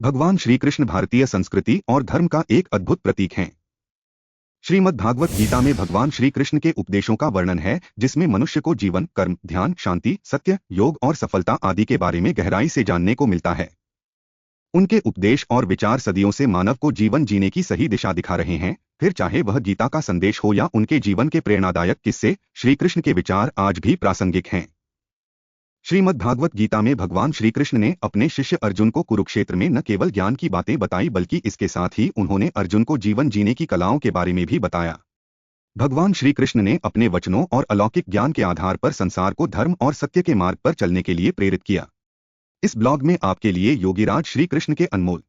भगवान श्री कृष्ण भारतीय संस्कृति और धर्म का एक अद्भुत प्रतीक हैं। श्रीमद् भागवत गीता में भगवान श्री कृष्ण के उपदेशों का वर्णन है, जिसमें मनुष्य को जीवन, कर्म, ध्यान, शांति, सत्य, योग और सफलता आदि के बारे में गहराई से जानने को मिलता है। उनके उपदेश और विचार सदियों से मानव को जीवन जीने की सही दिशा दिखा रहे हैं, फिर चाहे वह गीता का संदेश हो या उनके जीवन के प्रेरणादायक किस्से, श्री कृष्ण के विचार आज भी प्रासंगिक हैं। श्रीमद् भागवत गीता में भगवान श्री कृष्ण ने अपने शिष्य अर्जुन को कुरुक्षेत्र में न केवल ज्ञान की बातें बताई, बल्कि इसके साथ ही उन्होंने अर्जुन को जीवन जीने की कलाओं के बारे में भी बताया। भगवान श्री कृष्ण ने अपने वचनों और अलौकिक ज्ञान के आधार पर संसार को धर्म और सत्य के मार्ग पर चलने के लिए प्रेरित किया। इस ब्लॉग में आपके लिए योगीराज श्री कृष्ण के अनमोल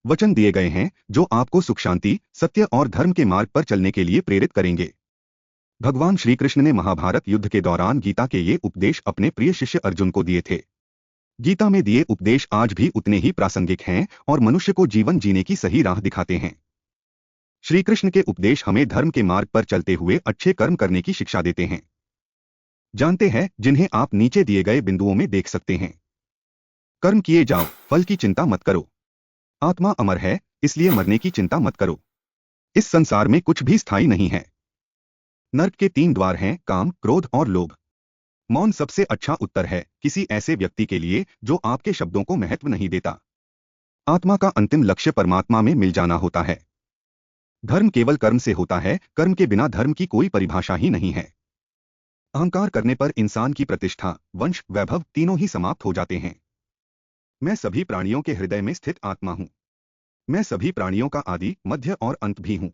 वचन दिए गए हैं, जो आपको सुख, शांति, सत्य और धर्म के मार्ग पर चलने के लिए प्रेरित करेंगे। भगवान श्री कृष्ण ने महाभारत युद्ध के दौरान गीता के ये उपदेश अपने प्रिय शिष्य अर्जुन को दिए थे। गीता में दिए उपदेश आज भी उतने ही प्रासंगिक हैं और मनुष्य को जीवन जीने की सही राह दिखाते हैं। श्री कृष्ण के उपदेश हमें धर्म के मार्ग पर चलते हुए अच्छे कर्म करने की शिक्षा देते हैं। जानते हैं, जिन्हें आप नीचे दिए गए बिंदुओं में देख सकते हैं। कर्म किए जाओ, फल की चिंता मत करो। आत्मा अमर है, इसलिए मरने की चिंता मत करो। इस संसार में कुछ भी स्थायी नहीं है। नर्क के 3 द्वार हैं: काम, क्रोध और लोभ। मौन सबसे अच्छा उत्तर है किसी ऐसे व्यक्ति के लिए जो आपके शब्दों को महत्व नहीं देता। आत्मा का अंतिम लक्ष्य परमात्मा में मिल जाना होता है। धर्म केवल कर्म से होता है, कर्म के बिना धर्म की कोई परिभाषा ही नहीं है। अहंकार करने पर इंसान की प्रतिष्ठा, वंश, वैभव तीनों ही समाप्त हो जाते हैं। मैं सभी प्राणियों के हृदय में स्थित आत्मा हूं। मैं सभी प्राणियों का आदि, मध्य और अंत भी हूं।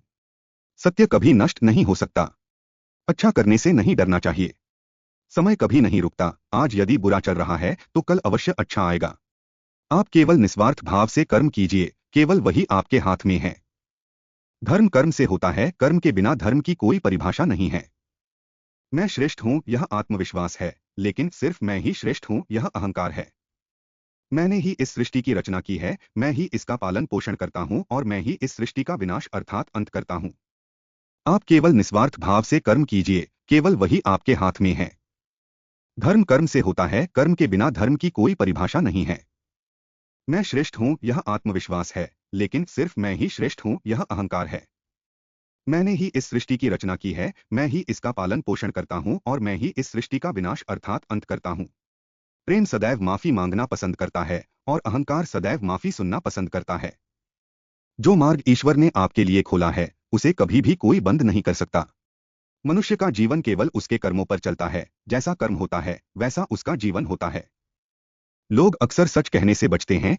सत्य कभी नष्ट नहीं हो सकता। अच्छा करने से नहीं डरना चाहिए। समय कभी नहीं रुकता। आज यदि बुरा चल रहा है तो कल अवश्य अच्छा आएगा। आप केवल निस्वार्थ भाव से कर्म कीजिए, केवल वही आपके हाथ में है। धर्म कर्म से होता है, कर्म के बिना धर्म की कोई परिभाषा नहीं है। मैं श्रेष्ठ हूं, यह आत्मविश्वास है, लेकिन सिर्फ मैं ही श्रेष्ठ हूं, यह अहंकार है। मैंने ही इस सृष्टि की रचना की है, मैं ही इसका पालन पोषण करता हूं और मैं ही इस सृष्टि का विनाश अर्थात अंत करता हूं। आप केवल निस्वार्थ भाव से कर्म कीजिए, केवल वही आपके हाथ में है। धर्म कर्म से होता है, कर्म के बिना धर्म की कोई परिभाषा नहीं है। मैं श्रेष्ठ हूं, यह आत्मविश्वास है, लेकिन सिर्फ मैं ही श्रेष्ठ हूं, यह अहंकार है। मैंने ही इस सृष्टि की रचना की है, मैं ही इसका पालन पोषण करता हूं और मैं ही इस सृष्टि का विनाश अर्थात अंत करता हूं। प्रेम सदैव माफी मांगना पसंद करता है और अहंकार सदैव माफी सुनना पसंद करता है। जो मार्ग ईश्वर ने आपके लिए खोला है, उसे कभी भी कोई बंद नहीं कर सकता। मनुष्य का जीवन केवल उसके कर्मों पर चलता है। जैसा कर्म होता है, वैसा उसका जीवन होता है। लोग अक्सर सच कहने से बचते हैं,